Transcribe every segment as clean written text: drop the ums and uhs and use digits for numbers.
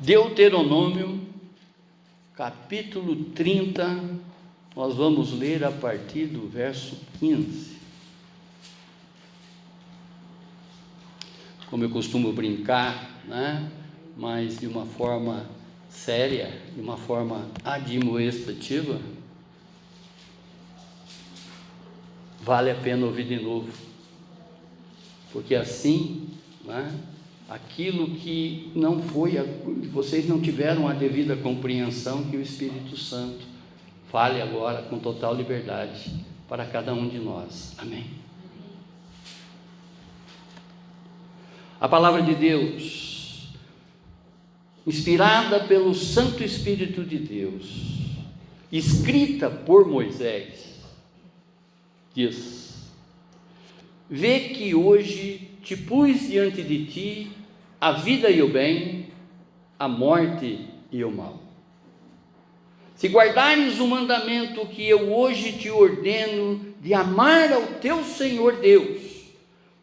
Deuteronômio, capítulo 30, nós vamos ler a partir do verso 15. Como eu costumo brincar, mas de uma forma séria, de uma forma admoestativa, vale a pena ouvir de novo, porque assim, aquilo que não foi, vocês não tiveram a devida compreensão, que o Espírito Santo fale agora com total liberdade para cada um de nós. Amém? A palavra de Deus, inspirada pelo Santo Espírito de Deus, escrita por Moisés, diz: vê que hoje te pus diante de ti a vida e o bem, a morte e o mal. Se guardares o mandamento que eu hoje te ordeno, de amar ao teu Senhor Deus,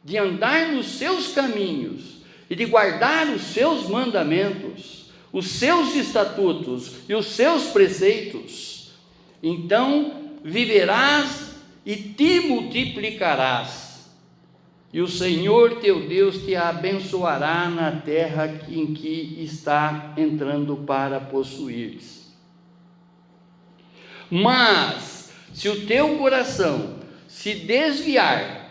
de andar nos seus caminhos e de guardar os seus mandamentos, os seus estatutos e os seus preceitos, então viverás e te multiplicarás, e o Senhor teu Deus te abençoará na terra em que está entrando para possuires. Mas se o teu coração se desviar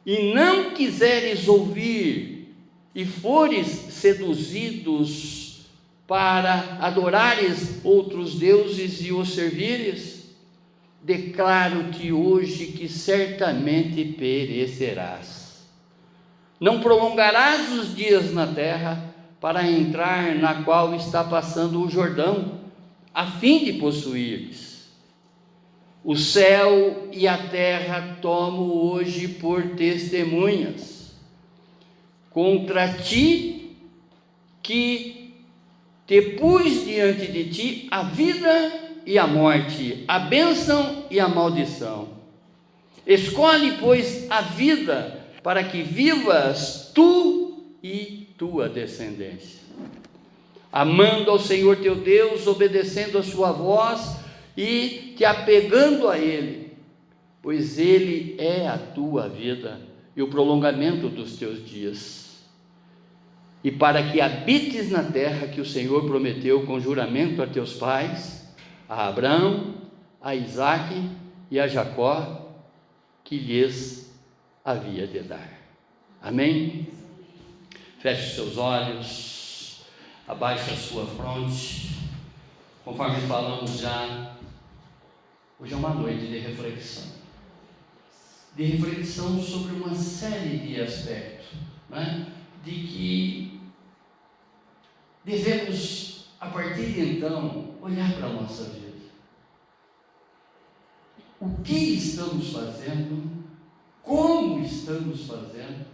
e não quiseres ouvir, e fores seduzidos para adorares outros deuses e os servires, declaro-te hoje que certamente perecerás. Não prolongarás os dias na terra para entrar na qual está passando o Jordão, a fim de possuires. O céu e a terra tomo hoje por testemunhas contra ti, que te pus diante de ti a vida e a morte, a bênção e a maldição. Escolhe, pois, a vida, para que vivas tu e tua descendência, amando ao Senhor teu Deus, obedecendo a sua voz e te apegando a Ele, pois Ele é a tua vida e o prolongamento dos teus dias, e para que habites na terra que o Senhor prometeu com juramento a teus pais, a Abraão, a Isaque e a Jacó, que lhes havia de dar. Amém? Feche seus olhos, abaixe a sua fronte. Conforme falamos já, hoje é uma noite de reflexão sobre uma série de aspectos, de que devemos, a partir de então, olhar para a nossa vida. O que estamos fazendo? Como estamos fazendo?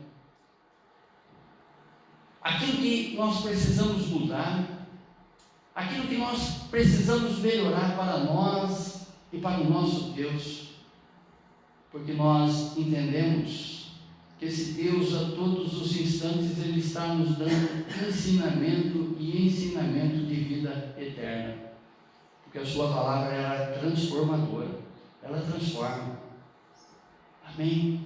Aquilo que nós precisamos mudar, aquilo que nós precisamos melhorar para nós e para o nosso Deus, porque nós entendemos que esse Deus, a todos os instantes, Ele está nos dando ensinamento de vida eterna, porque a sua palavra é transformadora, ela transforma. Amém?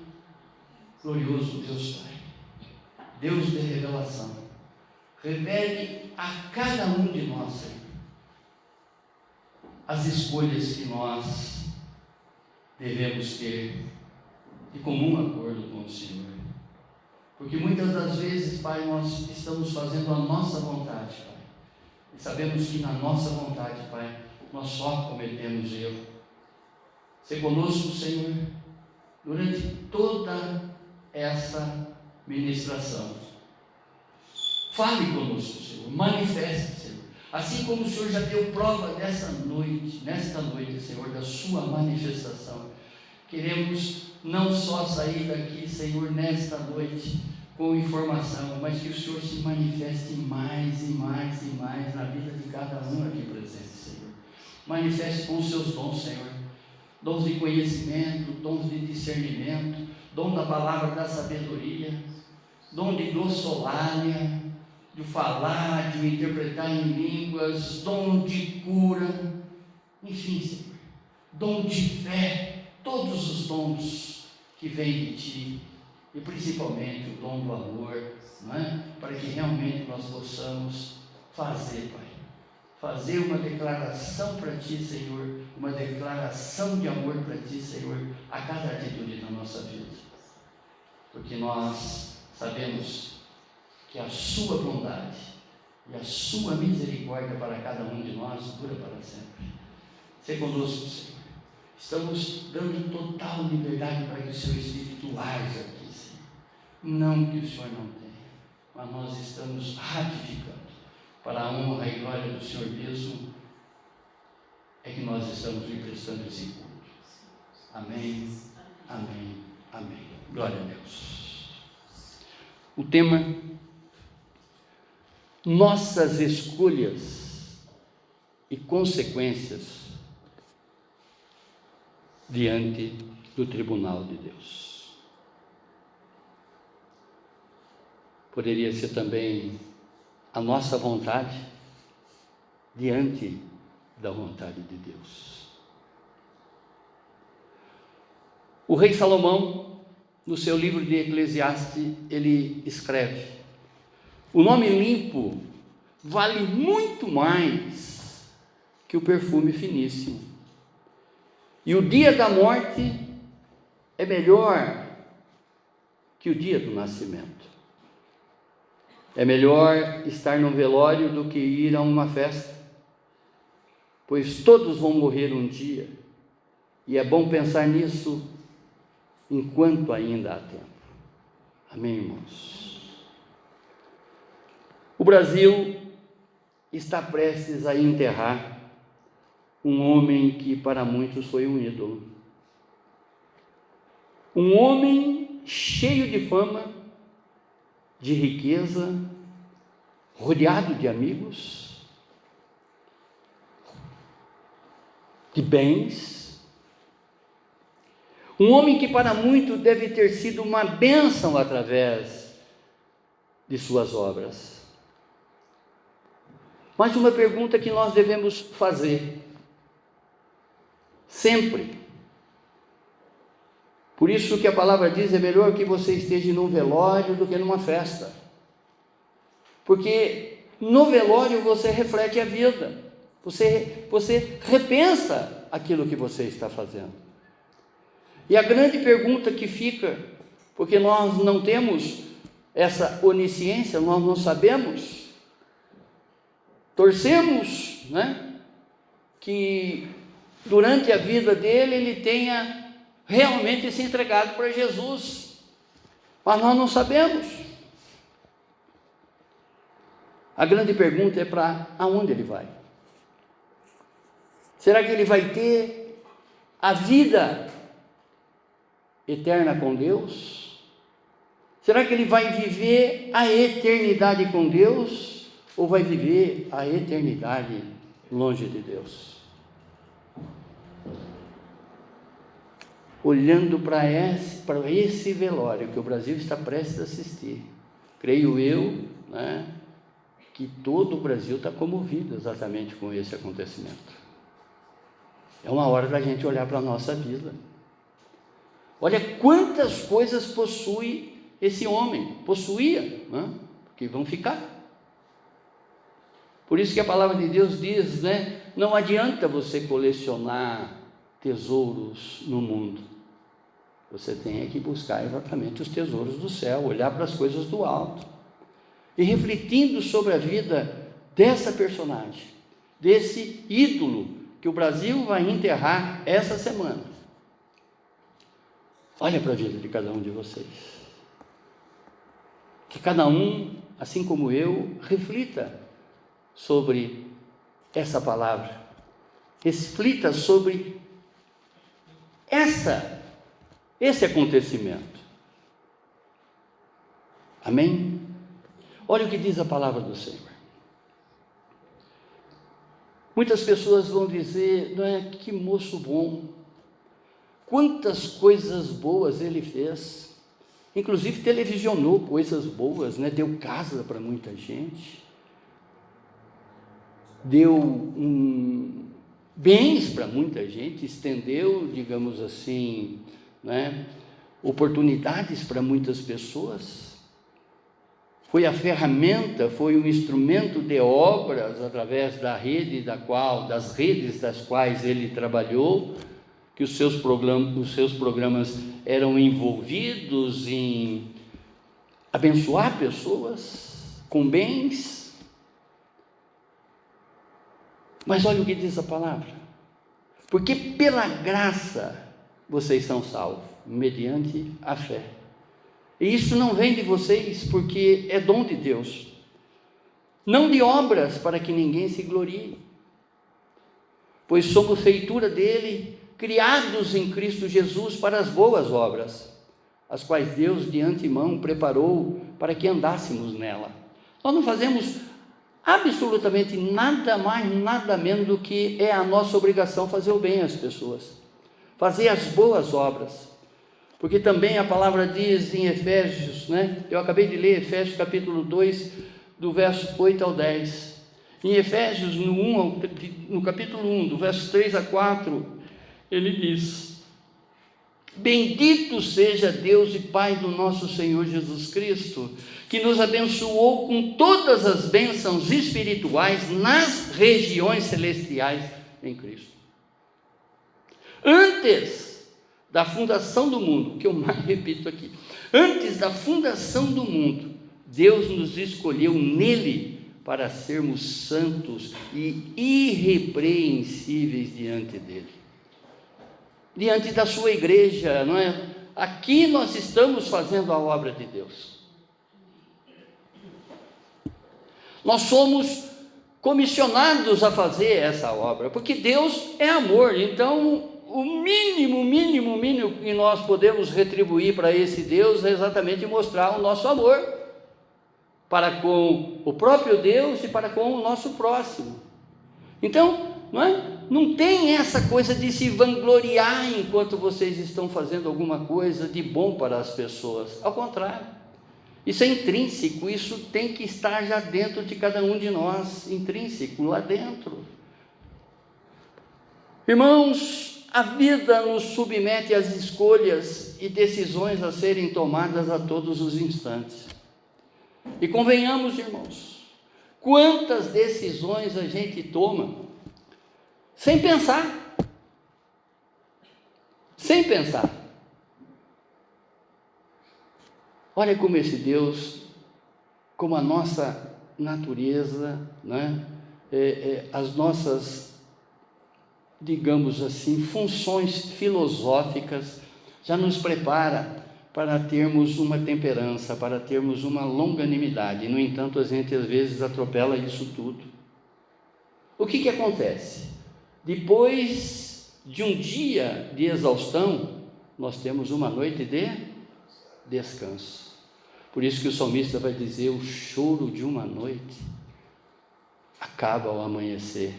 Glorioso Deus Pai, Deus de revelação, revele a cada um de nós, Senhor, as escolhas que nós devemos ter de comum acordo com o Senhor, porque muitas das vezes, Pai, nós estamos fazendo a nossa vontade, Pai, e sabemos que na nossa vontade, Pai, nós só cometemos erro. Se conosco, Senhor, durante toda essa ministração, fale conosco, Senhor, manifeste, Senhor, assim como o Senhor já deu prova nesta noite, Senhor, da sua manifestação. Queremos não só sair daqui, Senhor, nesta noite com informação, mas que o Senhor se manifeste mais e mais e mais na vida de cada um aqui presente, Senhor. Manifeste com os seus dons, Senhor, dons de conhecimento, dons de discernimento, dom da palavra da sabedoria, dom de doçolária, de falar, de interpretar em línguas, dom de cura, enfim, Senhor, dom de fé, todos os dons que vêm de Ti, e principalmente o dom do amor, não é? Para que realmente nós possamos fazer, Pai, fazer uma declaração para Ti, Senhor, uma declaração de amor para Ti, Senhor, a cada atitude da nossa vida, porque nós sabemos que a Sua bondade e a Sua misericórdia para cada um de nós dura para sempre. Seja conosco, Senhor. Estamos dando total liberdade para que o Seu Espírito age aqui, Senhor. Não que o Senhor não tenha, mas nós estamos ratificando para a honra e glória do Senhor mesmo, é que nós estamos lhe prestando esse culto. Amém, amém, amém. Glória a Deus. O tema: nossas escolhas e consequências diante do tribunal de Deus. Poderia ser também a nossa vontade diante da vontade de Deus. O rei Salomão, no seu livro de Eclesiastes, ele escreve: o nome limpo vale muito mais que o perfume finíssimo, e o dia da morte é melhor que o dia do nascimento. É melhor estar num velório do que ir a uma festa, pois todos vão morrer um dia, e é bom pensar nisso enquanto ainda há tempo. Amém, irmãos? O Brasil está prestes a enterrar um homem que para muitos foi um ídolo. Um homem cheio de fama, de riqueza, rodeado de amigos, de bens. Um homem que para muitos deve ter sido uma bênção através de suas obras. Mas uma pergunta que nós devemos fazer sempre. Por isso que a palavra diz: é melhor que você esteja num velório do que numa festa. Porque no velório você reflete a vida, você repensa aquilo que você está fazendo. E a grande pergunta que fica, porque nós não temos essa onisciência, nós não sabemos, torcemos, né, que durante a vida dele ele tenha realmente se entregado para Jesus, mas nós não sabemos. A grande pergunta é: para aonde ele vai? Será que ele vai ter a vida eterna com Deus? Será que ele vai viver a eternidade com Deus, ou vai viver a eternidade longe de Deus? Olhando para esse velório que o Brasil está prestes a assistir, creio eu, né, que todo o Brasil está comovido exatamente com esse acontecimento. É uma hora da gente olhar para a nossa vida. Olha quantas coisas possui esse homem, possuía, né, porque vão ficar. Por isso que a palavra de Deus diz, né, não adianta você colecionar tesouros no mundo. Você tem que buscar exatamente os tesouros do céu, olhar para as coisas do alto. E refletindo sobre a vida dessa personagem, desse ídolo que o Brasil vai enterrar essa semana. Olha para a vida de cada um de vocês. Que cada um, assim como eu, reflita sobre essa palavra. Reflita sobre esse acontecimento. Amém? Olha o que diz a palavra do Senhor. Muitas pessoas vão dizer: não é, que moço bom, quantas coisas boas ele fez, inclusive televisionou coisas boas, né? Deu casa para muita gente, deu bens para muita gente, estendeu, digamos assim, né? Oportunidades para muitas pessoas. Foi a ferramenta, foi um instrumento de obras através da rede das redes das quais ele trabalhou, que os seus programas eram envolvidos em abençoar pessoas com bens. Mas olha o que diz a palavra: porque pela graça vocês são salvos, mediante a fé. E isso não vem de vocês, porque é dom de Deus, não de obras para que ninguém se glorie, pois somos feitura dele, criados em Cristo Jesus para as boas obras, as quais Deus de antemão preparou para que andássemos nela. Nós não fazemos absolutamente nada mais, nada menos do que é a nossa obrigação fazer o bem às pessoas, fazer as boas obras. Porque também a palavra diz em Efésios, né? Eu acabei de ler Efésios capítulo 2, do verso 8 ao 10. Em Efésios, no capítulo 1, do verso 3 a 4, ele diz: bendito seja Deus e Pai do nosso Senhor Jesus Cristo, que nos abençoou com todas as bênçãos espirituais nas regiões celestiais em Cristo. Antes da fundação do mundo, que eu mais repito aqui, antes da fundação do mundo, Deus nos escolheu nele para sermos santos e irrepreensíveis diante dele, diante da sua igreja, não é? Aqui nós estamos fazendo a obra de Deus. Nós somos comissionados a fazer essa obra, porque Deus é amor. Então o mínimo que nós podemos retribuir para esse Deus é exatamente mostrar o nosso amor para com o próprio Deus e para com o nosso próximo. Então, não tem essa coisa de se vangloriar enquanto vocês estão fazendo alguma coisa de bom para as pessoas. Ao contrário, isso é intrínseco, isso tem que estar já dentro de cada um de nós, intrínseco, lá dentro. Irmãos, a vida nos submete às escolhas e decisões a serem tomadas a todos os instantes. E convenhamos, irmãos, quantas decisões a gente toma sem pensar. Sem pensar. Olha como esse Deus, como a nossa natureza, né? As nossas, digamos assim, funções filosóficas já nos prepara para termos uma temperança, para termos uma longanimidade. No entanto, a gente às vezes atropela isso tudo. O que acontece? Depois de um dia de exaustão, nós temos uma noite de descanso. Por isso que o salmista vai dizer: o choro de uma noite acaba ao amanhecer.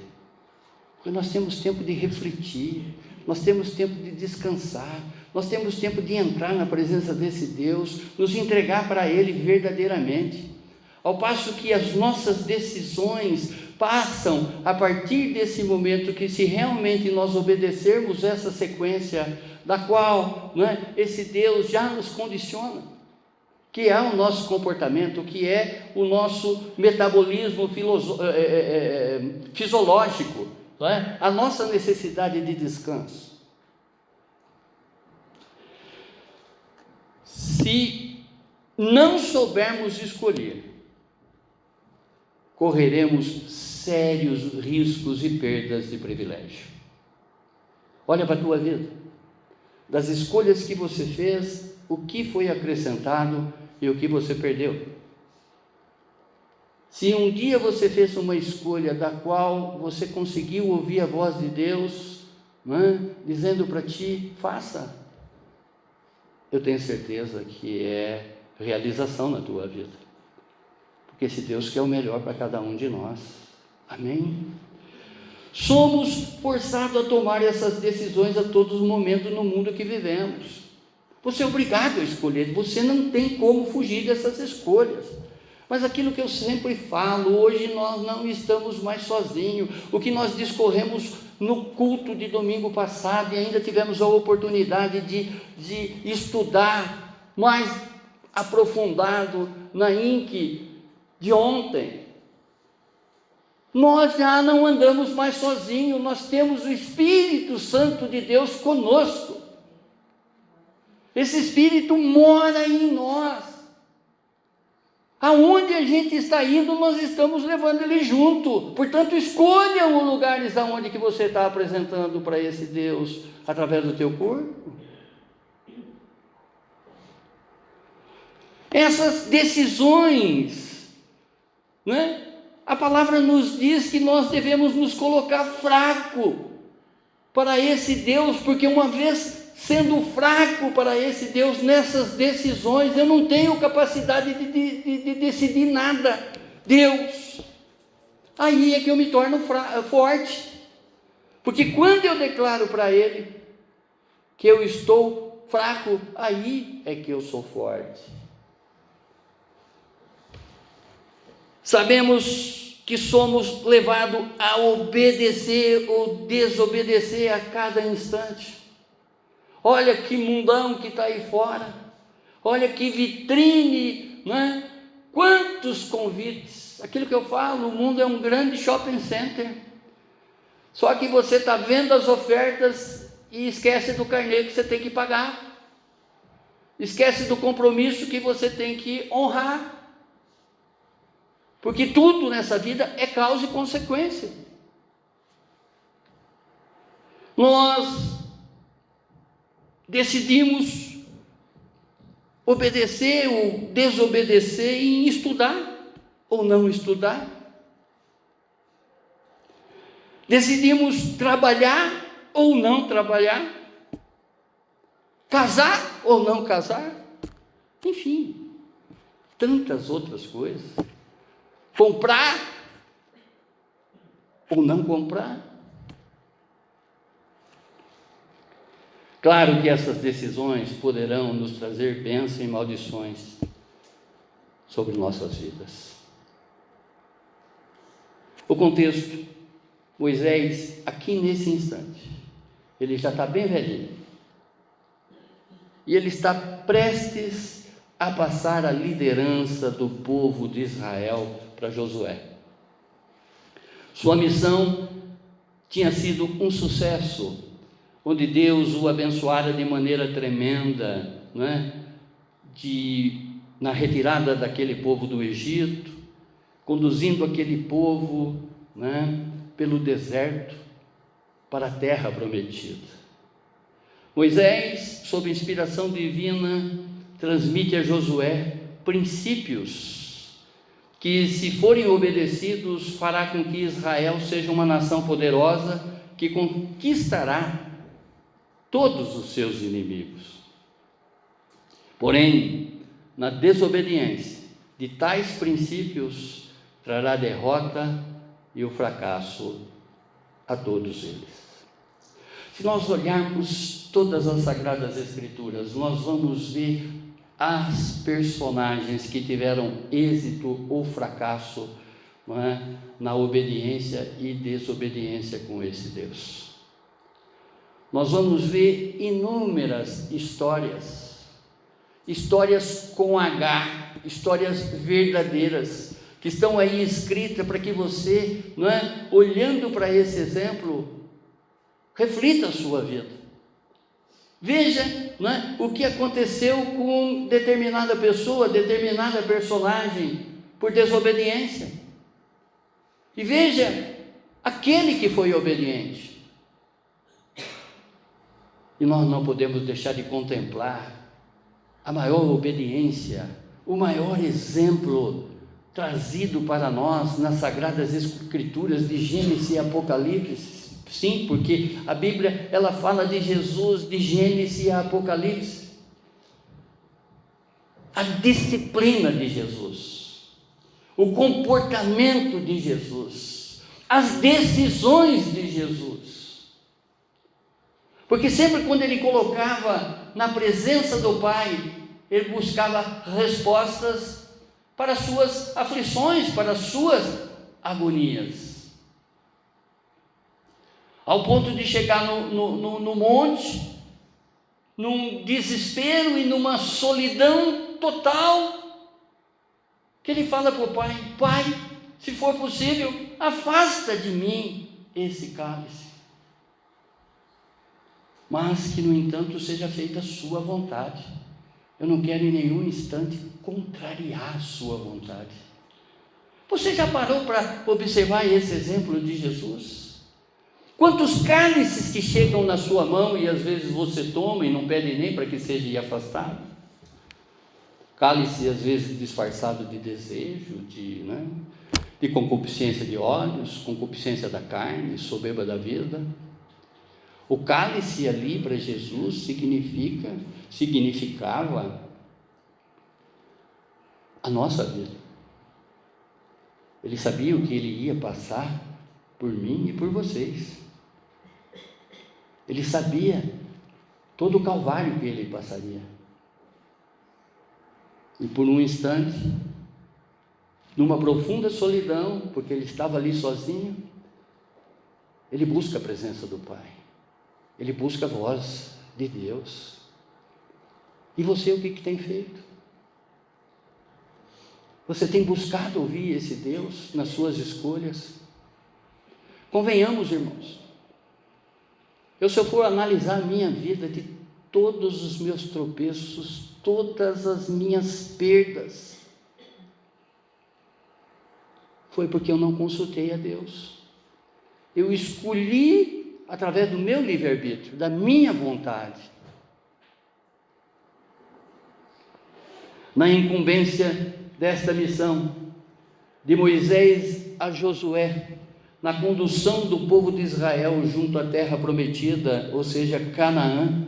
Porque nós temos tempo de refletir, nós temos tempo de descansar, nós temos tempo de entrar na presença desse Deus, nos entregar para Ele verdadeiramente. Ao passo que as nossas decisões passam a partir desse momento, que se realmente nós obedecermos essa sequência, da qual esse Deus já nos condiciona, que é o nosso comportamento, que é o nosso metabolismo fisiológico, a nossa necessidade de descanso. Se não soubermos escolher, correremos sérios riscos e perdas de privilégio. Olha para a tua vida, das escolhas que você fez, o que foi acrescentado e o que você perdeu. Se um dia você fez uma escolha da qual você conseguiu ouvir a voz de Deus, dizendo para ti: faça, eu tenho certeza que é realização na tua vida, porque esse Deus quer o melhor para cada um de nós. Amém? Somos forçados a tomar essas decisões a todos os momentos no mundo que vivemos. Você é obrigado a escolher, você não tem como fugir dessas escolhas. Mas aquilo que eu sempre falo, hoje nós não estamos mais sozinhos. O que nós discorremos no culto de domingo passado, e ainda tivemos a oportunidade de estudar mais aprofundado na INC de ontem. Nós já não andamos mais sozinhos, nós temos o Espírito Santo de Deus conosco. Esse Espírito mora em nós. Aonde a gente está indo, nós estamos levando ele junto. Portanto, escolha os lugares aonde que você está apresentando para esse Deus, através do teu corpo. Essas decisões, né? A palavra nos diz que nós devemos nos colocar fraco para esse Deus, porque uma vez sendo fraco para esse Deus nessas decisões, eu não tenho capacidade de decidir nada. Deus, aí é que eu me torno forte, porque quando eu declaro para Ele que eu estou fraco, aí é que eu sou forte. Sabemos que somos levados a obedecer ou desobedecer a cada instante. Olha que mundão que está aí fora, olha que vitrine, né? Quantos convites, aquilo que eu falo, o mundo é um grande shopping center, só que você está vendo as ofertas e esquece do carnê que você tem que pagar, esquece do compromisso que você tem que honrar, porque tudo nessa vida é causa e consequência. Nós decidimos obedecer ou desobedecer em estudar ou não estudar. Decidimos trabalhar ou não trabalhar, casar ou não casar, enfim, tantas outras coisas. Comprar ou não comprar. Claro que essas decisões poderão nos trazer bênçãos e maldições sobre nossas vidas. O contexto, Moisés, aqui nesse instante, ele já está bem velhinho, e ele está prestes a passar a liderança do povo de Israel para Josué. Sua missão tinha sido um sucesso, onde Deus o abençoara de maneira tremenda, né? Na retirada daquele povo do Egito, conduzindo aquele povo, né? Pelo deserto para a terra prometida. Moisés, sob inspiração divina, transmite a Josué princípios que, se forem obedecidos, fará com que Israel seja uma nação poderosa que conquistará todos os seus inimigos. Porém, na desobediência de tais princípios, trará derrota e o fracasso a todos eles. Se nós olharmos todas as Sagradas Escrituras, nós vamos ver as personagens que tiveram êxito ou fracasso, não é? Na obediência e desobediência com esse Deus. Nós vamos ver inúmeras histórias com H, histórias verdadeiras, que estão aí escritas para que você, não é, olhando para esse exemplo, reflita a sua vida. Veja, não é, o que aconteceu com determinada pessoa, determinada personagem, por desobediência. E veja aquele que foi obediente. E nós não podemos deixar de contemplar a maior obediência, o maior exemplo trazido para nós nas Sagradas Escrituras de Gênesis e Apocalipse. Sim, porque a Bíblia, ela fala de Jesus, de Gênesis e Apocalipse. A disciplina de Jesus, o comportamento de Jesus, as decisões de Jesus. Porque sempre quando ele colocava na presença do Pai, ele buscava respostas para as suas aflições, para as suas agonias. Ao ponto de chegar no monte, num desespero e numa solidão total, que ele fala para o Pai: Pai, se for possível, afasta de mim esse cálice, mas que no entanto seja feita a sua vontade. Eu não quero em nenhum instante contrariar a sua vontade. Você já parou para observar esse exemplo de Jesus? Quantos cálices que chegam na sua mão e às vezes você toma e não pede nem para que seja afastado? Cálice às vezes disfarçado de desejo, de concupiscência de olhos, concupiscência da carne, soberba da vida. O cálice ali para Jesus significava a nossa vida. Ele sabia o que ele ia passar por mim e por vocês. Ele sabia todo o calvário que ele passaria. E por um instante, numa profunda solidão, porque ele estava ali sozinho, ele busca a presença do Pai. Ele busca a voz de Deus. E você, o que tem feito? Você tem buscado ouvir esse Deus nas suas escolhas? Convenhamos, irmãos, se eu for analisar a minha vida, de todos os meus tropeços, todas as minhas perdas, foi porque eu não consultei a Deus. Eu escolhi através do meu livre-arbítrio, da minha vontade. Na incumbência desta missão, de Moisés a Josué, na condução do povo de Israel junto à terra prometida, ou seja, Canaã,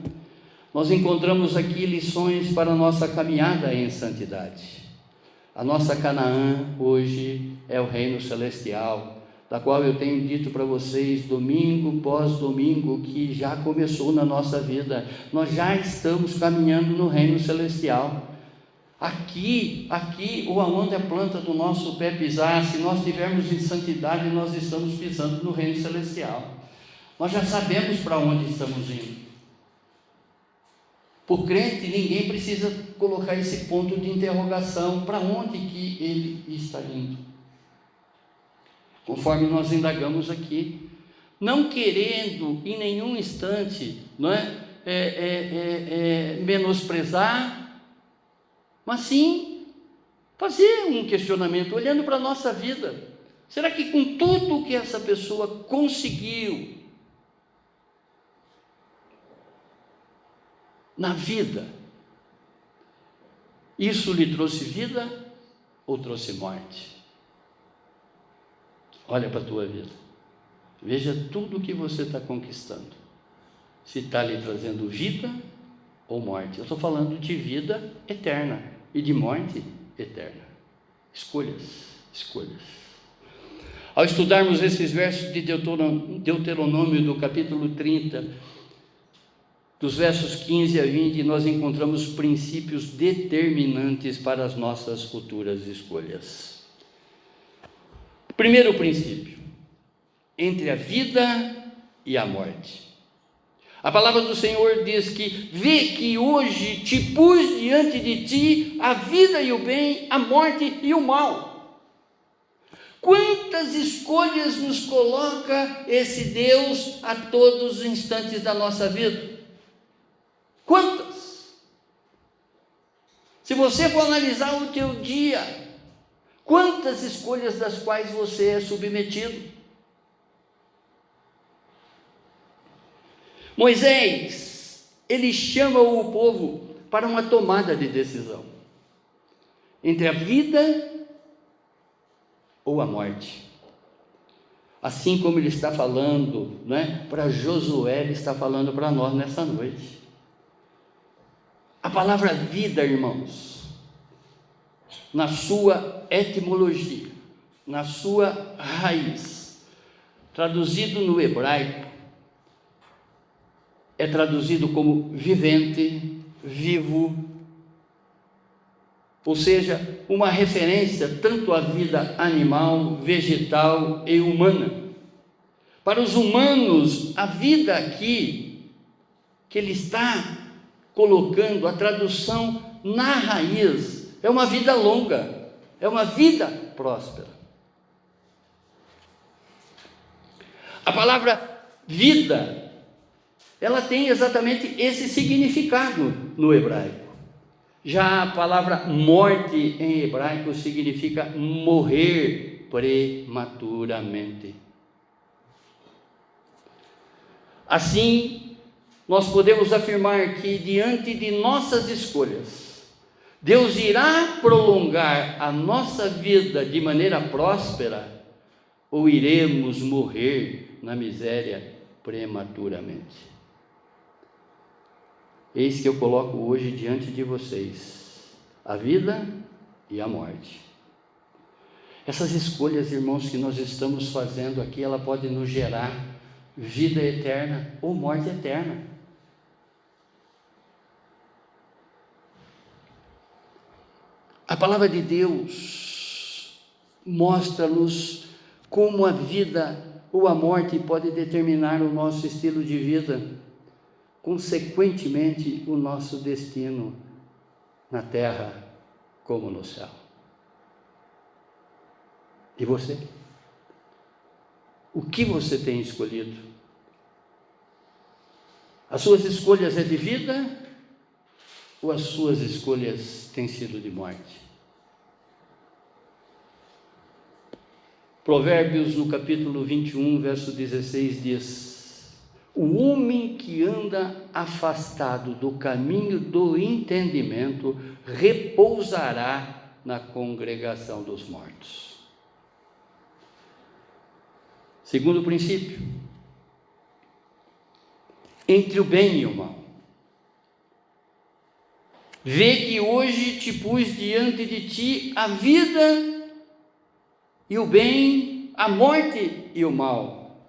nós encontramos aqui lições para a nossa caminhada em santidade. A nossa Canaã hoje é o reino celestial, da qual eu tenho dito para vocês, domingo pós domingo, que já começou na nossa vida. Nós já estamos caminhando no reino celestial. Aqui, ou aonde a planta do nosso pé pisar, se nós estivermos em santidade, nós estamos pisando no reino celestial. Nós já sabemos para onde estamos indo. Por crente, ninguém precisa colocar esse ponto de interrogação, para onde que ele está indo. Conforme nós indagamos aqui, não querendo em nenhum instante, menosprezar, mas sim fazer um questionamento, olhando para a nossa vida. Será que com tudo que essa pessoa conseguiu na vida, isso lhe trouxe vida ou trouxe morte? Olha para a tua vida, veja tudo o que você está conquistando, se está lhe trazendo vida ou morte. Eu estou falando de vida eterna e de morte eterna. Escolhas. Ao estudarmos esses versos de Deuteronômio, do capítulo 30, dos versos 15 a 20, nós encontramos princípios determinantes para as nossas futuras escolhas. Primeiro princípio: entre a vida e a morte. A palavra do Senhor diz que: vê que hoje te pus diante de ti a vida e o bem, a morte e o mal. Quantas escolhas nos coloca esse Deus a todos os instantes da nossa vida? Quantas? Se você for analisar o teu dia, quantas escolhas das quais você é submetido? Moisés, ele chama o povo para uma tomada de decisão entre a vida ou a morte. Assim como ele está falando, para Josué, ele está falando para nós nessa noite. A palavra vida, irmãos, na sua etimologia, na sua raiz, traduzido no hebraico, é traduzido como vivente, vivo, ou seja, uma referência tanto à vida animal, vegetal e humana. Para os humanos, a vida aqui, que ele está colocando, a tradução na raiz, é uma vida longa, é uma vida próspera. A palavra vida, ela tem exatamente esse significado no hebraico. Já a palavra morte em hebraico significa morrer prematuramente. Assim, nós podemos afirmar que diante de nossas escolhas, Deus irá prolongar a nossa vida de maneira próspera, ou iremos morrer na miséria prematuramente. Eis que eu coloco hoje diante de vocês a vida e a morte. Essas escolhas, irmãos, que nós estamos fazendo aqui, ela pode nos gerar vida eterna ou morte eterna. A palavra de Deus mostra-nos como a vida ou a morte pode determinar o nosso estilo de vida, consequentemente o nosso destino na terra como no céu. E você? O que você tem escolhido? As suas escolhas é de vida ou as suas escolhas têm sido de morte? Provérbios, no capítulo 21, verso 16, diz: o homem que anda afastado do caminho do entendimento repousará na congregação dos mortos. Segundo princípio, entre o bem e o mal. Vê que hoje te pus diante de ti a vida e o bem, a morte e o mal.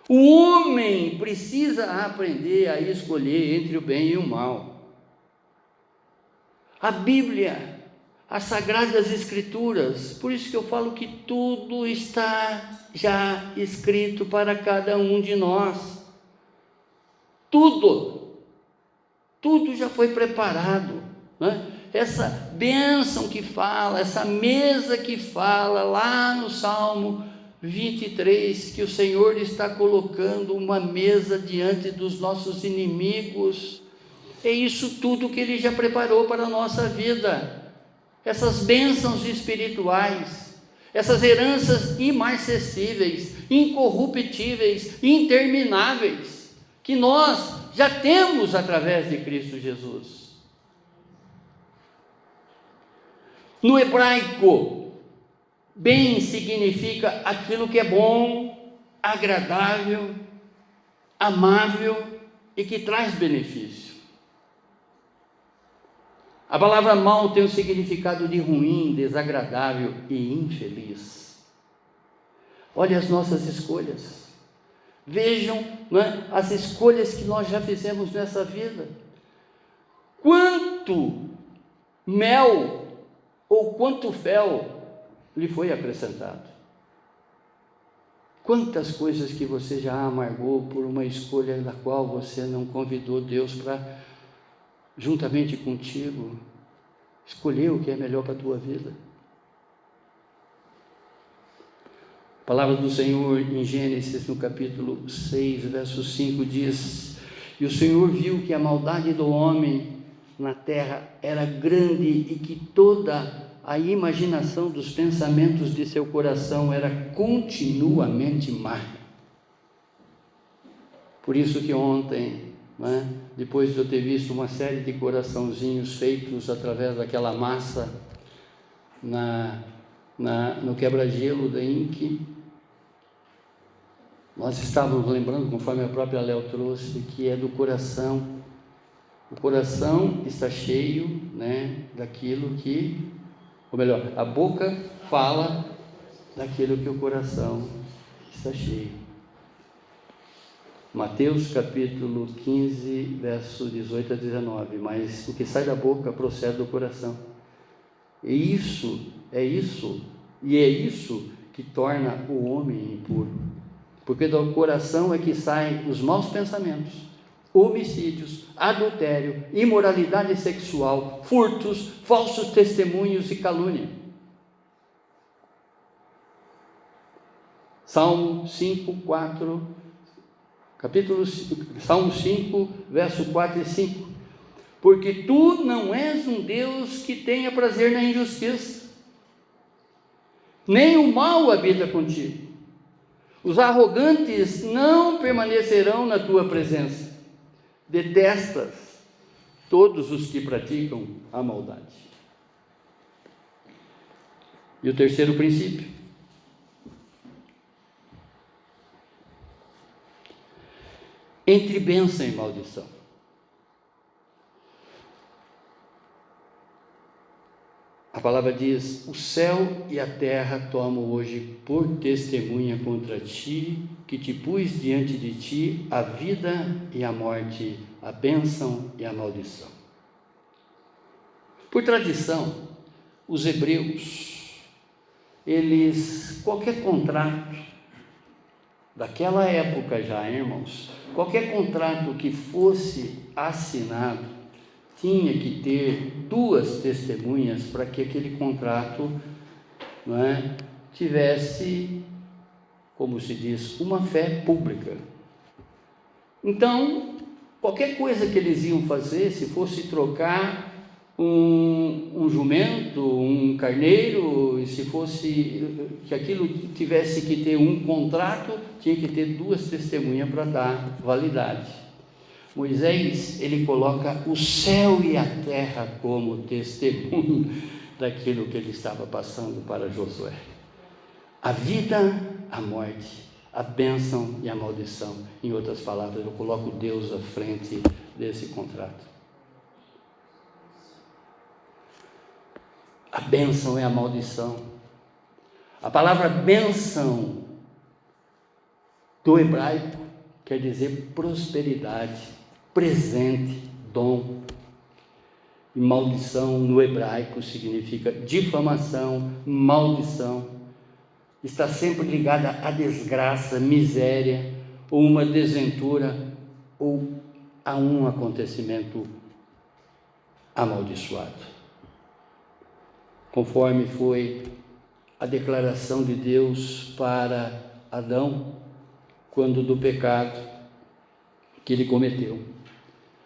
O homem precisa aprender a escolher entre o bem e o mal. A Bíblia, as Sagradas Escrituras, por isso que eu falo que tudo está já escrito para cada um de nós. Tudo já foi preparado, né? Essa bênção que fala, essa mesa que fala lá no Salmo 23, que o Senhor está colocando uma mesa diante dos nossos inimigos, é isso tudo que Ele já preparou para a nossa vida. Essas bênçãos espirituais, essas heranças imarcessíveis, incorruptíveis, intermináveis, que nós já temos através de Cristo Jesus. No hebraico, bem significa aquilo que é bom, agradável, amável e que traz benefício. A palavra mal tem o significado de ruim, desagradável e infeliz. Olha as nossas escolhas. Vejam, né, as escolhas que nós já fizemos nessa vida. Quanto mel ou quanto fel lhe foi acrescentado? Quantas coisas que você já amargou por uma escolha da qual você não convidou Deus para, juntamente contigo, escolher o que é melhor para a tua vida. A palavra do Senhor em Gênesis, no capítulo 6, verso 5, diz: e o Senhor viu que a maldade do homem na terra era grande e que toda a imaginação dos pensamentos de seu coração era continuamente má. Por isso que ontem, né, depois de eu ter visto uma série de coraçãozinhos feitos através daquela massa no quebra-gelo da Inc, nós estávamos lembrando, conforme a própria Léo trouxe, que é do coração. O coração está cheio, né, daquilo que, ou melhor, a boca fala daquilo que o coração está cheio. Mateus capítulo 15, verso 18 a 19. Mas o que sai da boca procede do coração. É isso que torna o homem impuro. Porque do coração é que saem os maus pensamentos, homicídios, adultério, imoralidade sexual, furtos, falsos testemunhos e calúnia. Salmo 5, Salmo 5, verso 4 e 5. Porque tu não és um Deus que tenha prazer na injustiça, nem o mal habita contigo. Os arrogantes não permanecerão na tua presença. Detestas todos os que praticam a maldade. E o terceiro princípio: entre bênção e maldição. A palavra diz: o céu e a terra tomam hoje por testemunha contra ti, que te pus diante de ti a vida e a morte, a bênção e a maldição. Por tradição, os hebreus, qualquer contrato, daquela época já, irmãos, qualquer contrato que fosse assinado, tinha que ter duas testemunhas para que aquele contrato, tivesse, como se diz, uma fé pública. Então, qualquer coisa que eles iam fazer, se fosse trocar um jumento, um carneiro, e se fosse que aquilo tivesse que ter um contrato, tinha que ter duas testemunhas para dar validade. Moisés, ele coloca o céu e a terra como testemunho daquilo que ele estava passando para Josué. A vida, a morte, a bênção e a maldição. Em outras palavras, eu coloco Deus à frente desse contrato. A bênção é a maldição. A palavra bênção do hebraico quer dizer prosperidade, presente, dom. E maldição no hebraico significa difamação, maldição. Está sempre ligada a desgraça, miséria, ou uma desventura, ou a um acontecimento amaldiçoado. Conforme foi a declaração de Deus para Adão, quando do pecado que ele cometeu: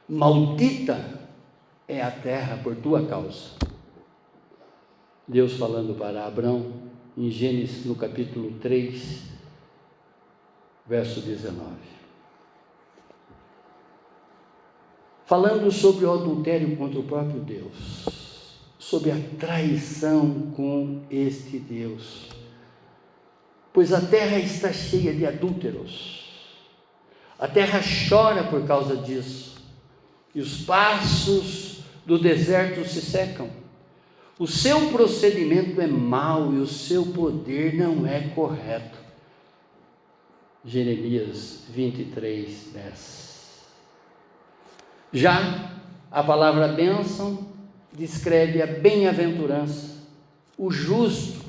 maldita é a terra por tua causa. Deus falando para Abrão, em Gênesis, no capítulo 3, verso 19. Falando sobre o adultério contra o próprio Deus, sobre a traição com este Deus. Pois a terra está cheia de adúlteros. A terra chora por causa disso, e os passos do deserto se secam. O seu procedimento é mau e o seu poder não é correto. Jeremias 23, 10. Já a palavra bênção descreve a bem-aventurança, o justo.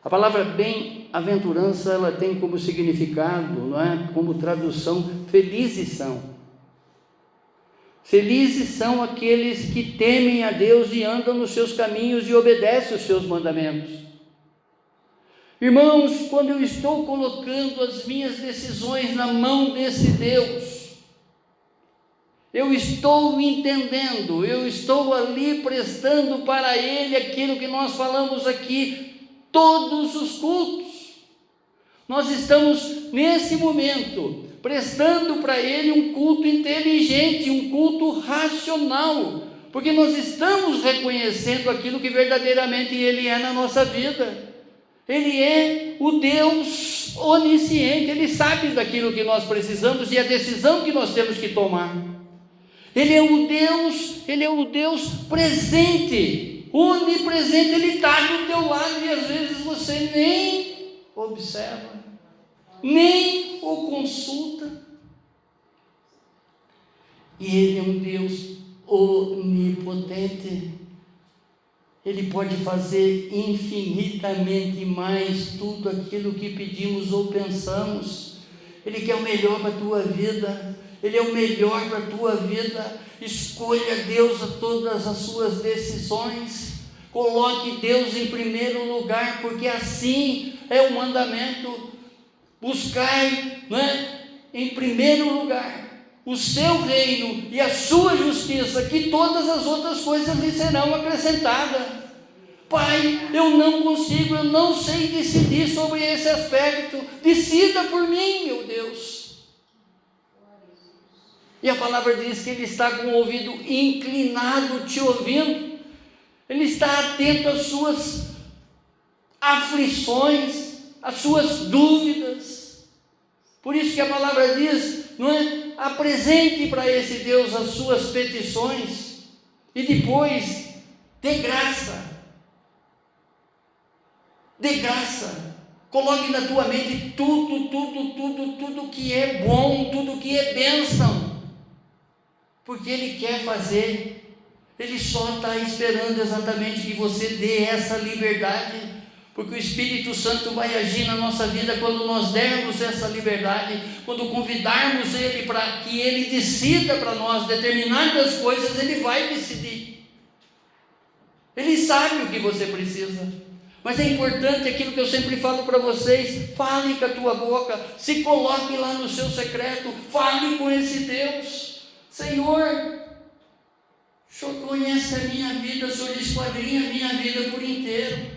A palavra bem-aventurança, ela tem como significado, como tradução, felizes são. Felizes são aqueles que temem a Deus e andam nos seus caminhos e obedecem os seus mandamentos. Irmãos, quando eu estou colocando as minhas decisões na mão desse Deus, eu estou entendendo, eu estou ali prestando para Ele aquilo que nós falamos aqui, todos os cultos. Nós estamos, nesse momento, prestando para Ele um culto inteligente, um culto racional, porque nós estamos reconhecendo aquilo que verdadeiramente Ele é na nossa vida. Ele é o Deus onisciente, Ele sabe daquilo que nós precisamos e a decisão que nós temos que tomar. Ele é o Deus presente, onipresente. Ele está do teu lado e às vezes você nem observa, nem o consulta. E Ele é um Deus onipotente. Ele pode fazer infinitamente mais tudo aquilo que pedimos ou pensamos. Ele quer o melhor para a tua vida. Ele é o melhor para a tua vida. Escolha Deus a todas as suas decisões. Coloque Deus em primeiro lugar, porque assim é o mandamento. Buscai, em primeiro lugar o seu reino e a sua justiça, que todas as outras coisas lhe serão acrescentadas. Pai, eu não consigo, eu não sei decidir sobre esse aspecto. Decida por mim, meu Deus. E a palavra diz que Ele está com o ouvido inclinado, te ouvindo. Ele está atento às suas aflições, às suas dúvidas. Por isso que a palavra diz, apresente para esse Deus as suas petições e depois dê graça. Dê graça. Coloque na tua mente tudo que é bom, tudo que é bênção, porque Ele quer fazer. Ele só está esperando exatamente que você dê essa liberdade, porque o Espírito Santo vai agir na nossa vida quando nós dermos essa liberdade, quando convidarmos Ele para que Ele decida para nós determinadas coisas. Ele vai decidir. Ele sabe o que você precisa. Mas é importante aquilo que eu sempre falo para vocês: fale com a tua boca, se coloque lá no seu secreto, fale com esse Deus. Senhor, o Senhor conhece a minha vida, o Senhor esquadrinha a minha vida por inteiro.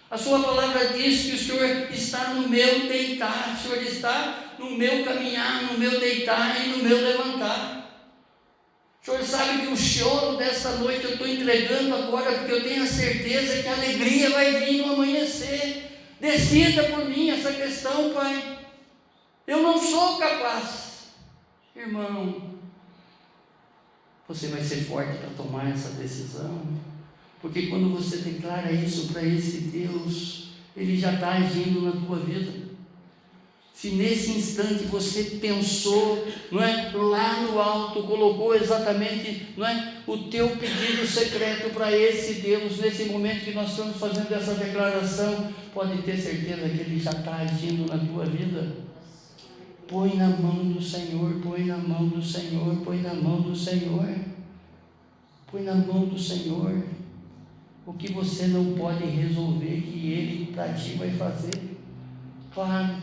A sua palavra diz que o Senhor está no meu deitar, o Senhor está no meu caminhar, no meu deitar e no meu levantar. O Senhor sabe que o choro dessa noite eu estou entregando agora, porque eu tenho a certeza que a alegria vai vir no amanhecer. Decida por mim essa questão, Pai. Eu não sou capaz. Irmão, você vai ser forte para tomar essa decisão, porque quando você declara isso para esse Deus, Ele já está agindo na tua vida. Se nesse instante você pensou, lá no alto, colocou exatamente, o teu pedido secreto para esse Deus, nesse momento que nós estamos fazendo essa declaração, pode ter certeza que Ele já está agindo na tua vida. Põe na mão do Senhor, põe na mão do Senhor, põe na mão do Senhor, põe na mão do Senhor. O que você não pode resolver, que Ele para ti vai fazer. Claro,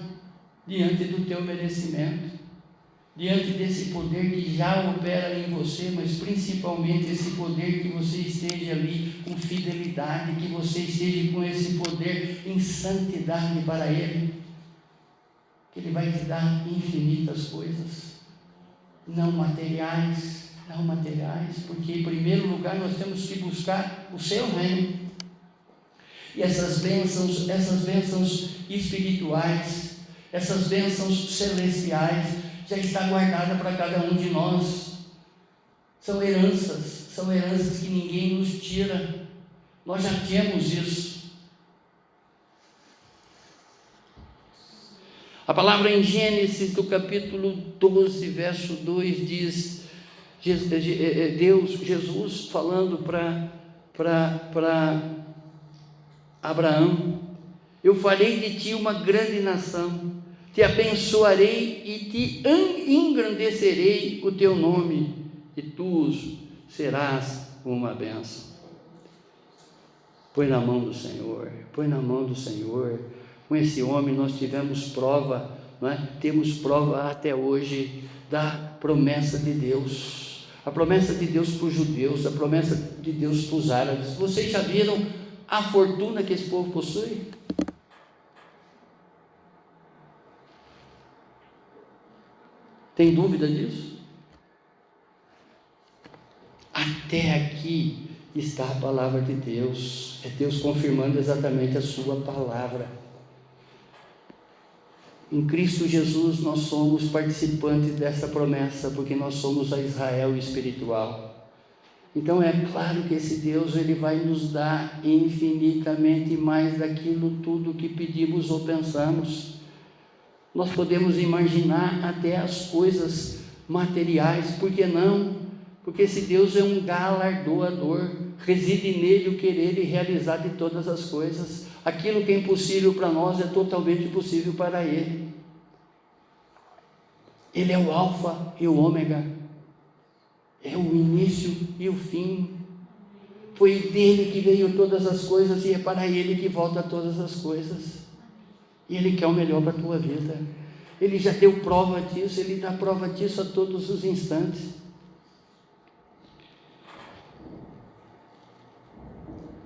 diante do teu merecimento, diante desse poder que já opera em você, mas principalmente esse poder que você esteja ali com fidelidade, que você esteja com esse poder em santidade para Ele, que Ele vai te dar infinitas coisas, não materiais, porque em primeiro lugar nós temos que buscar o seu reino, e essas bênçãos espirituais, essas bênçãos celestiais, já está guardada para cada um de nós. São heranças que ninguém nos tira. Nós já temos isso. A palavra em Gênesis, do capítulo 12, verso 2, diz, Jesus falando para Abraão: eu farei de ti uma grande nação, te abençoarei e te engrandecerei o teu nome, e tu serás uma bênção. Põe na mão do Senhor, põe na mão do Senhor. Com esse homem nós tivemos prova, temos prova até hoje da promessa de Deus, a promessa de Deus para os judeus, a promessa de Deus para os árabes. Vocês já viram a fortuna que esse povo possui? Tem dúvida disso? Até aqui está a palavra de Deus, é Deus confirmando exatamente a sua palavra. Em Cristo Jesus nós somos participantes dessa promessa, porque nós somos a Israel espiritual. Então é claro que esse Deus, Ele vai nos dar infinitamente mais daquilo tudo que pedimos ou pensamos. Nós podemos imaginar até as coisas materiais, por que não? porque esse Deus é um galardoador, reside nele o querer e realizar de todas as coisas. Aquilo que é impossível para nós é totalmente possível para Ele. Ele é o alfa e o ômega, é o início e o fim. Foi dele que veio todas as coisas e é para Ele que volta todas as coisas. E Ele quer o melhor para a tua vida. Ele já deu prova disso, Ele dá prova disso a todos os instantes.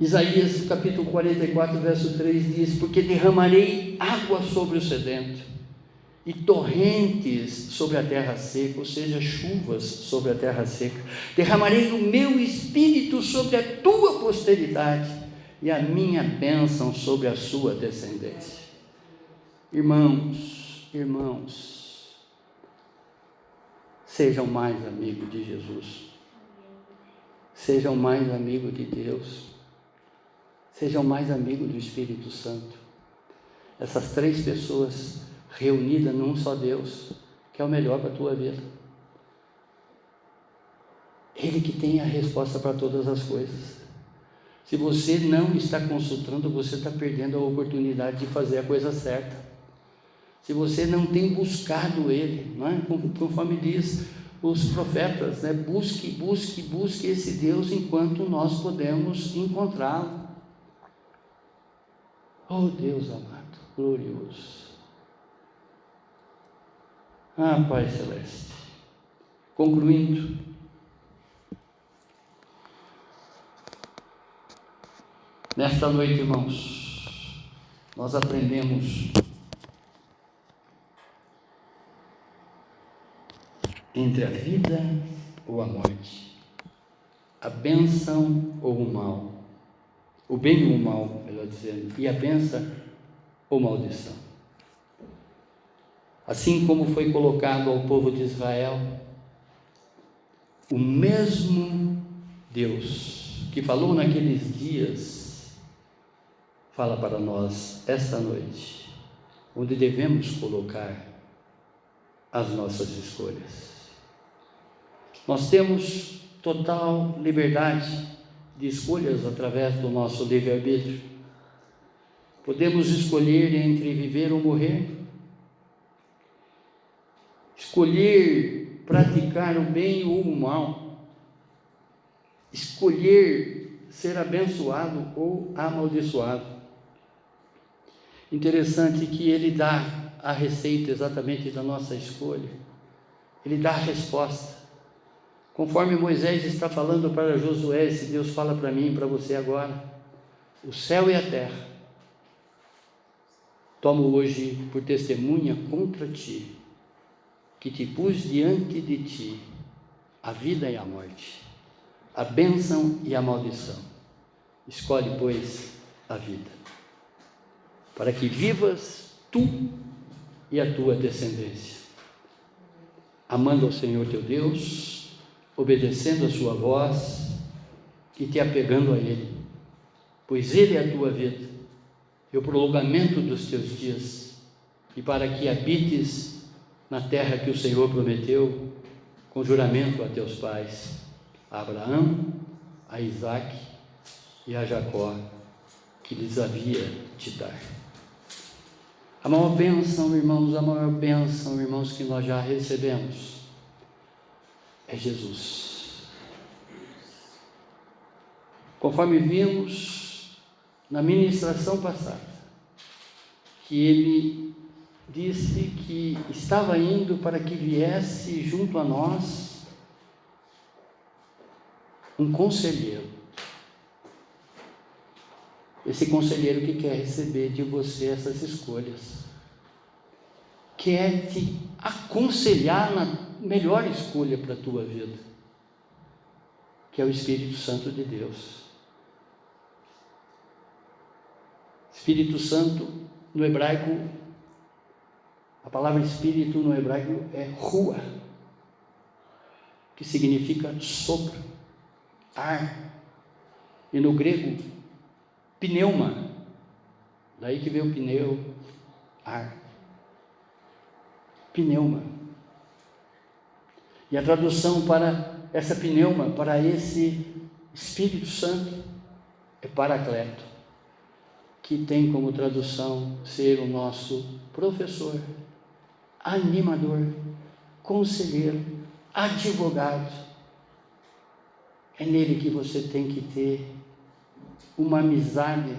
Isaías capítulo 44, verso 3 diz: porque derramarei água sobre o sedento e torrentes sobre a terra seca, ou seja, chuvas sobre a terra seca. Derramarei o meu espírito sobre a tua posteridade e a minha bênção sobre a sua descendência. Irmãos, sejam mais amigos de Jesus, sejam mais amigos de Deus, sejam mais amigos do Espírito Santo. Essas três pessoas reunidas num só Deus, que é o melhor para a tua vida. Ele que tem a resposta para todas as coisas. Se você não está consultando, você está perdendo a oportunidade de fazer a coisa certa. Se você não tem buscado Ele, não é? Conforme diz os profetas, né? Busque esse Deus enquanto nós podemos encontrá-lo. Oh Deus amado, glorioso. Ah, Pai Celeste, concluindo, nesta noite, irmãos, nós aprendemos entre a vida ou a morte, a bênção ou o mal, o bem ou o mal, melhor dizendo, e a bênção ou maldição. Assim como foi colocado ao povo de Israel, o mesmo Deus que falou naqueles dias, fala para nós esta noite, onde devemos colocar as nossas escolhas. Nós temos total liberdade de escolhas através do nosso livre-arbítrio. Podemos escolher entre viver ou morrer, escolher praticar o bem ou o mal, escolher ser abençoado ou amaldiçoado. Interessante que Ele dá a receita exatamente da nossa escolha, Ele dá a resposta. Conforme Moisés está falando para Josué, esse Deus fala para mim e para você agora: o céu e a terra tomo hoje por testemunha contra ti, que te pus diante de ti a vida e a morte, a bênção e a maldição. Escolhe, pois, a vida, para que vivas tu e a tua descendência, amando ao Senhor teu Deus, obedecendo a sua voz e te apegando a Ele, pois Ele é a tua vida e o prolongamento dos teus dias, e para que habites na terra que o Senhor prometeu com juramento a teus pais, a Abraão, a Isaque e a Jacó, que lhes havia de dar. A maior bênção, irmãos, que nós já recebemos é Jesus. Conforme vimos na ministração passada, que Ele disse que estava indo para que viesse junto a nós um conselheiro. Esse conselheiro que quer receber de você essas escolhas, quer te aconselhar na melhor escolha para a tua vida, que é o Espírito Santo de Deus. Espírito Santo, no hebraico, a palavra Espírito no hebraico é Ruah, que significa sopro, ar, e no grego, pneuma, daí que veio o pneu, ar, pneuma. E a tradução para essa pneuma, para esse Espírito Santo, é Paracleto, que tem como tradução ser o nosso professor, animador, conselheiro, advogado. É nele que você tem que ter uma amizade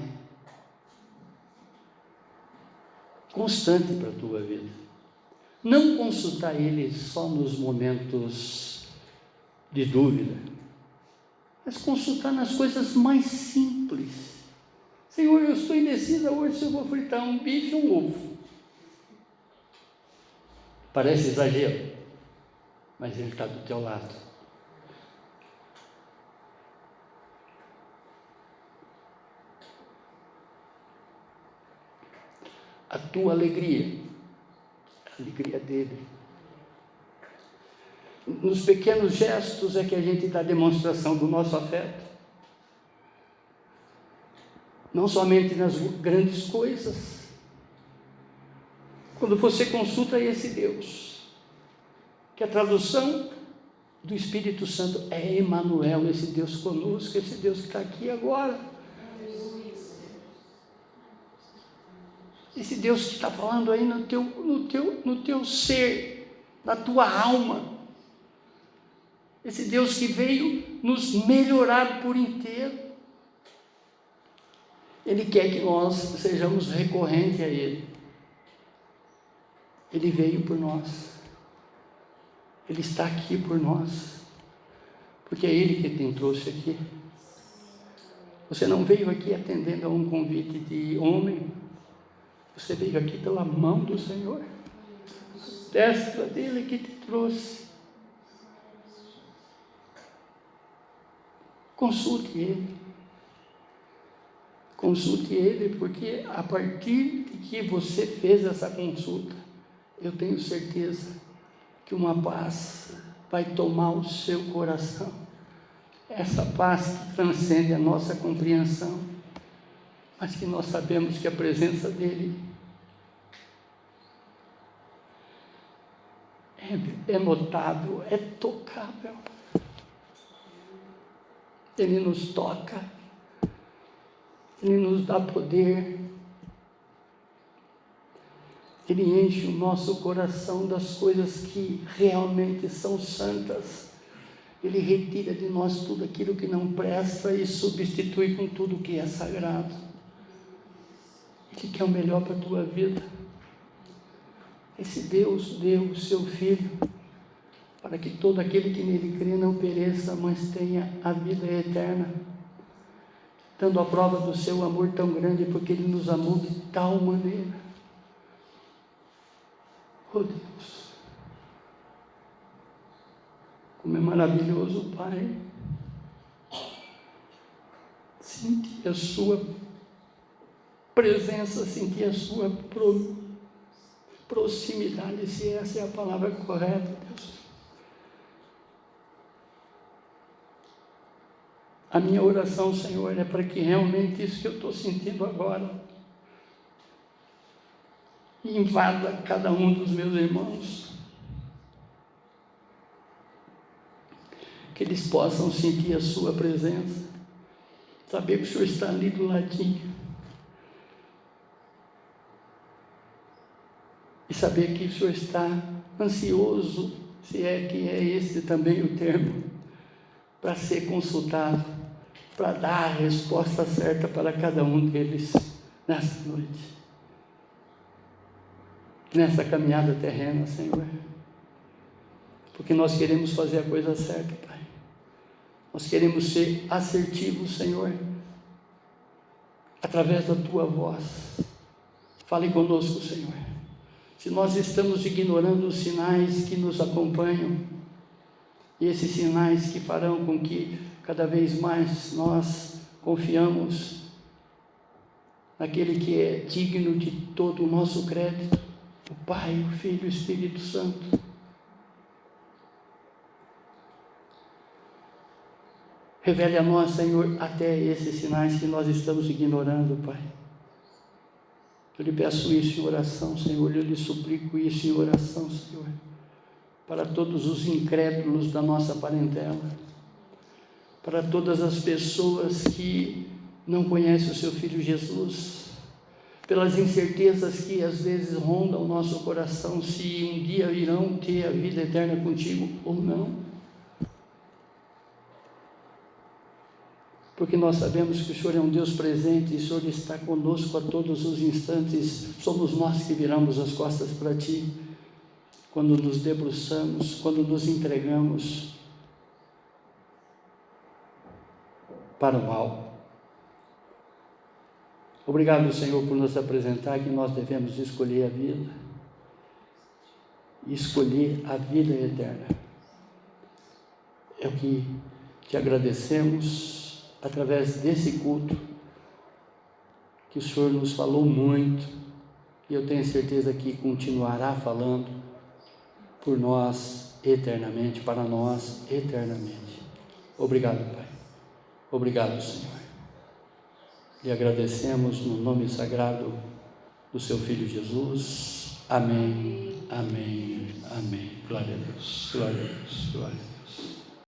constante para a tua vida. Não consultar ele só nos momentos de dúvida, mas consultar nas coisas mais simples. Senhor, eu estou indecisa hoje se eu vou fritar um bife ou um ovo. Parece exagero, mas ele está do teu lado. A tua alegria, a alegria dele. Nos pequenos gestos é que a gente dá demonstração do nosso afeto. Não somente nas grandes coisas. Quando você consulta esse Deus, que a tradução do Espírito Santo é Emanuel, esse Deus conosco, esse Deus que está aqui agora. Esse Deus que está falando aí no teu ser, na tua alma. Esse Deus que veio nos melhorar por inteiro. Ele quer que nós sejamos recorrentes a Ele. Ele veio por nós. Ele está aqui por nós. Porque é Ele que te trouxe aqui. Você não veio aqui atendendo a um convite de homem. Você veio aqui pela mão do Senhor. A destra dele que te trouxe. Consulte Ele. Consulte Ele, porque a partir de que você fez essa consulta, eu tenho certeza que uma paz vai tomar o seu coração. Essa paz que transcende a nossa compreensão, mas que nós sabemos que a presença dEle é notável, é tocável. Ele nos toca, Ele nos dá poder, Ele enche o nosso coração das coisas que realmente são santas. Ele retira de nós tudo aquilo que não presta e substitui com tudo que é sagrado. Ele quer o melhor para a tua vida. Esse Deus deu o seu Filho para que todo aquele que nele crê não pereça, mas tenha a vida eterna, dando a prova do seu amor tão grande, porque Ele nos amou de tal maneira. Oh Deus, como é maravilhoso, Pai, sentir a sua presença, sentir a sua proximidade, se essa é a palavra correta, Deus. A minha oração, Senhor, é para que realmente isso que eu estou sentindo agora invada cada um dos meus irmãos. Que eles possam sentir a sua presença, saber que o Senhor está ali do ladinho, e saber que o Senhor está ansioso, se é que é esse também o termo, para ser consultado, para dar a resposta certa para cada um deles nessa noite, nessa caminhada terrena, Senhor, porque nós queremos fazer a coisa certa, Pai. Nós queremos ser assertivos, Senhor, através da Tua voz. Fale conosco, Senhor. Se nós estamos ignorando os sinais que nos acompanham, e esses sinais que farão com que cada vez mais nós confiamos naquele que é digno de todo o nosso crédito, o Pai, o Filho e o Espírito Santo. Revele a nós, Senhor, até esses sinais que nós estamos ignorando, Pai. Eu lhe peço isso em oração, Senhor, eu lhe suplico isso em oração, Senhor, para todos os incrédulos da nossa parentela, para todas as pessoas que não conhecem o seu Filho Jesus, pelas incertezas que às vezes rondam o nosso coração, se um dia irão ter a vida eterna contigo ou não. Porque nós sabemos que o Senhor é um Deus presente e o Senhor está conosco a todos os instantes. Somos nós que viramos as costas para Ti, quando nos debruçamos, quando nos entregamos para o mal. Obrigado, Senhor, por nos apresentar que nós devemos escolher a vida, escolher a vida eterna. É o que Te agradecemos através desse culto, que o Senhor nos falou muito, e eu tenho certeza que continuará falando por nós eternamente, para nós eternamente. Obrigado, Pai. Obrigado, Senhor. E agradecemos no nome sagrado do Seu Filho Jesus. Amém, amém, amém. Glória a Deus, glória a Deus, glória a Deus.